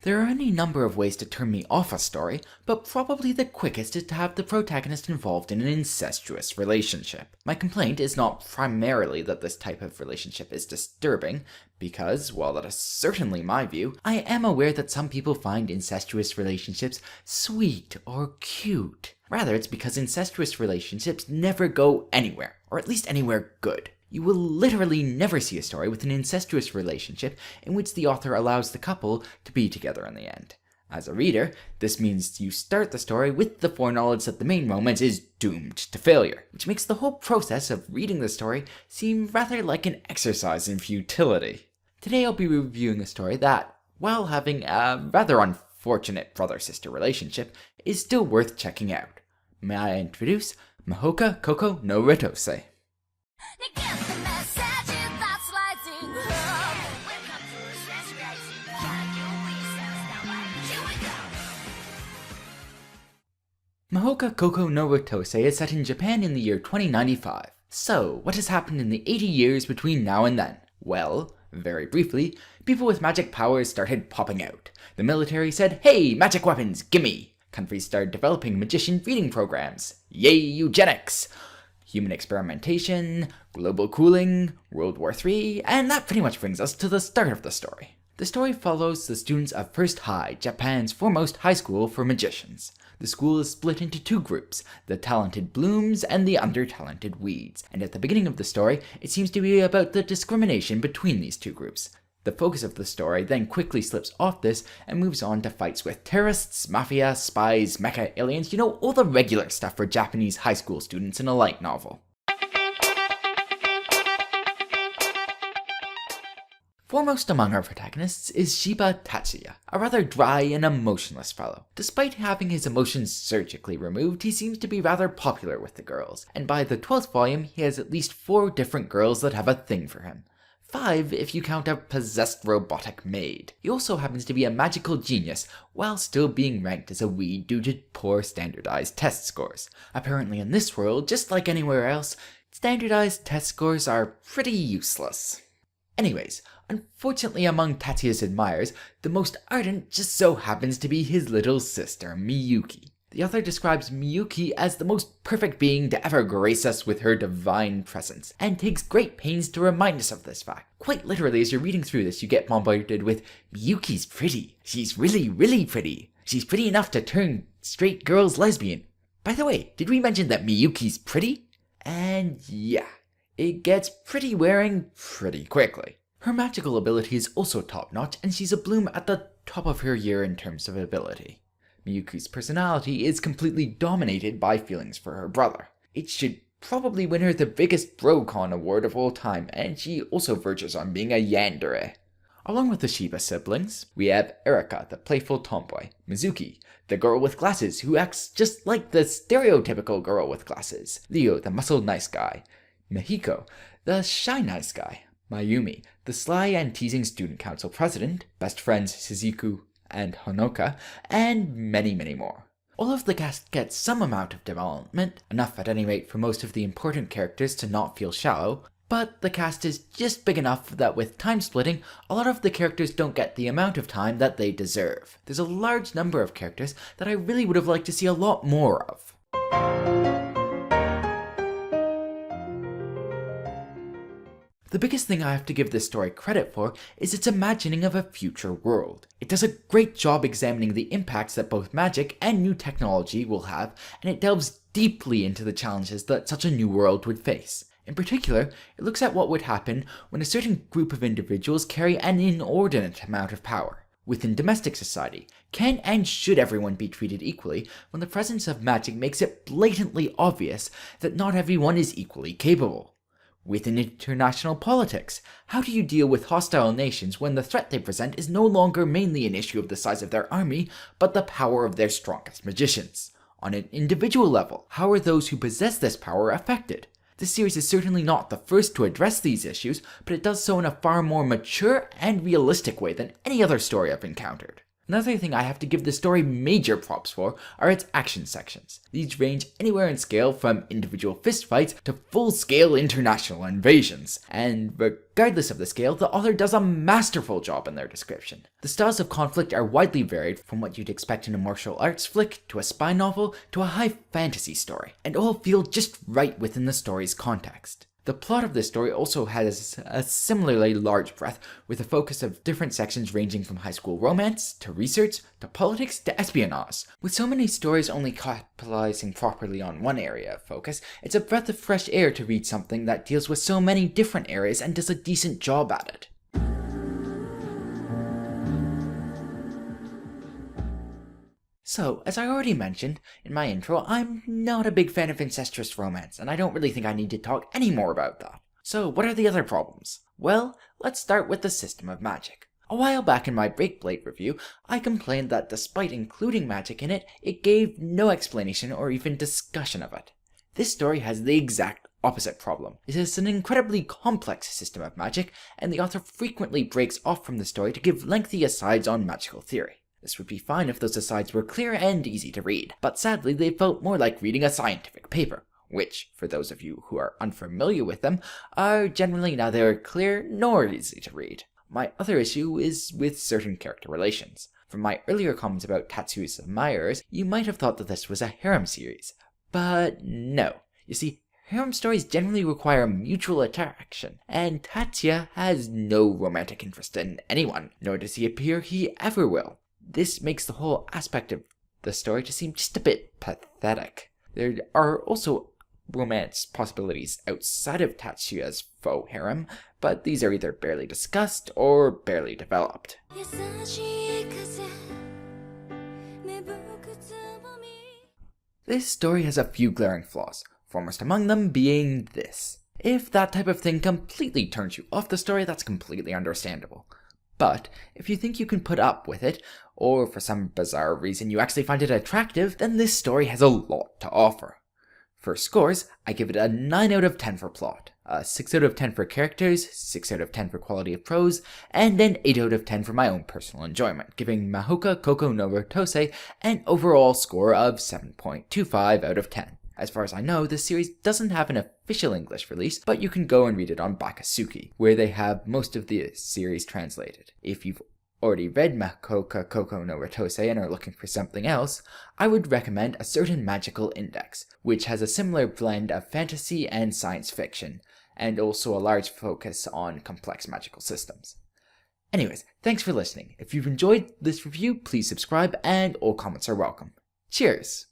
There are any number of ways to turn me off a story, but probably the quickest is to have the protagonist involved in an incestuous relationship. My complaint is not primarily that this type of relationship is disturbing, because, while that is certainly my view, I am aware that some people find incestuous relationships sweet or cute. Rather, it's because incestuous relationships never go anywhere, or at least anywhere good. You will literally never see a story with an incestuous relationship in which the author allows the couple to be together in the end. As a reader, this means you start the story with the foreknowledge that the main romance is doomed to failure, which makes the whole process of reading the story seem rather like an exercise in futility. Today I'll be reviewing a story that, while having a rather unfortunate brother-sister relationship, is still worth checking out. May I introduce Mahouka Koukou no Rettousei. Mahouka Koukou no Rettousei is set in Japan in the year 2095. So, what has happened in the 80 years between now and then? Well, very briefly, people with magic powers started popping out. The military said, "Hey, magic weapons, gimme!" Countries started developing magician breeding programs. Yay, eugenics! Human experimentation, global cooling, World War III, and that pretty much brings us to the start of the story. The story follows the students of First High, Japan's foremost high school for magicians. The school is split into two groups, the talented blooms and the under-talented weeds, and at the beginning of the story, it seems to be about the discrimination between these two groups. The focus of the story then quickly slips off this and moves on to fights with terrorists, mafia, spies, mecha aliens, all the regular stuff for Japanese high school students in a light novel. Foremost among our protagonists is Shiba Tatsuya, a rather dry and emotionless fellow. Despite having his emotions surgically removed, he seems to be rather popular with the girls, and by the 12th volume he has at least 4 different girls that have a thing for him. 5 if you count a possessed robotic maid. He also happens to be a magical genius, while still being ranked as a weed due to poor standardized test scores. Apparently in this world, just like anywhere else, standardized test scores are pretty useless. Anyways, unfortunately among Tatsuya's admirers, the most ardent just so happens to be his little sister, Miyuki. The author describes Miyuki as the most perfect being to ever grace us with her divine presence, and takes great pains to remind us of this fact. Quite literally, as you're reading through this, you get bombarded with, "Miyuki's pretty. She's really, really pretty. She's pretty enough to turn straight girls lesbian. By the way, did we mention that Miyuki's pretty?" And yeah, it gets pretty wearing pretty quickly. Her magical ability is also top-notch, and she's a bloom at the top of her year in terms of ability. Miyuki's personality is completely dominated by feelings for her brother. It should probably win her the biggest BroCon award of all time, and she also verges on being a yandere. Along with the Shiba siblings, we have Erika, the playful tomboy, Mizuki, the girl with glasses who acts just like the stereotypical girl with glasses, Leo, the muscled nice guy, Mihiko, the shy nice guy, Mayumi, the sly and teasing student council president, best friends Shizuku and Honoka, and many, many more. All of the cast gets some amount of development, enough at any rate for most of the important characters to not feel shallow, but the cast is just big enough that with time splitting, a lot of the characters don't get the amount of time that they deserve. There's a large number of characters that I really would have liked to see a lot more of. The biggest thing I have to give this story credit for is its imagining of a future world. It does a great job examining the impacts that both magic and new technology will have, and it delves deeply into the challenges that such a new world would face. In particular, it looks at what would happen when a certain group of individuals carry an inordinate amount of power. Within domestic society, can and should everyone be treated equally when the presence of magic makes it blatantly obvious that not everyone is equally capable? Within international politics, how do you deal with hostile nations when the threat they present is no longer mainly an issue of the size of their army, but the power of their strongest magicians? On an individual level, how are those who possess this power affected? This series is certainly not the first to address these issues, but it does so in a far more mature and realistic way than any other story I've encountered. Another thing I have to give the story major props for are its action sections. These range anywhere in scale from individual fistfights to full-scale international invasions, and regardless of the scale, the author does a masterful job in their description. The styles of conflict are widely varied, from what you'd expect in a martial arts flick, to a spy novel, to a high fantasy story, and all feel just right within the story's context. The plot of this story also has a similarly large breadth, with a focus of different sections ranging from high school romance, to research, to politics, to espionage. With so many stories only capitalizing properly on one area of focus, it's a breath of fresh air to read something that deals with so many different areas and does a decent job at it. So, as I already mentioned in my intro, I'm not a big fan of incestuous romance, and I don't really think I need to talk any more about that. So, what are the other problems? Well, let's start with the system of magic. A while back in my Breakblade review, I complained that despite including magic in it, it gave no explanation or even discussion of it. This story has the exact opposite problem. It is an incredibly complex system of magic, and the author frequently breaks off from the story to give lengthy asides on magical theory. This would be fine if those asides were clear and easy to read, but sadly they felt more like reading a scientific paper, which, for those of you who are unfamiliar with them, are generally neither clear nor easy to read. My other issue is with certain character relations. From my earlier comments about Tatsuya's admirers, you might have thought that this was a harem series, but no. You see, harem stories generally require mutual attraction, and Tatsuya has no romantic interest in anyone, nor does he appear he ever will. This makes the whole aspect of the story to seem just a bit pathetic. There are also romance possibilities outside of Tatsuya's faux harem, but these are either barely discussed or barely developed. This story has a few glaring flaws, foremost among them being this. If that type of thing completely turns you off the story, that's completely understandable. But if you think you can put up with it, or for some bizarre reason you actually find it attractive, then this story has a lot to offer. For scores, I give it a 9 out of 10 for plot, a 6 out of 10 for characters, 6 out of 10 for quality of prose, and an 8 out of 10 for my own personal enjoyment, giving Mahouka Koukou no Rettousei an overall score of 7.25 out of 10. As far as I know, this series doesn't have an official English release, but you can go and read it on Bakasuki, where they have most of the series translated. If you've already read Mahouka Koukou no Rettousei and are looking for something else, I would recommend A Certain Magical Index, which has a similar blend of fantasy and science fiction, and also a large focus on complex magical systems. Anyways, thanks for listening. If you've enjoyed this review, please subscribe, and all comments are welcome. Cheers!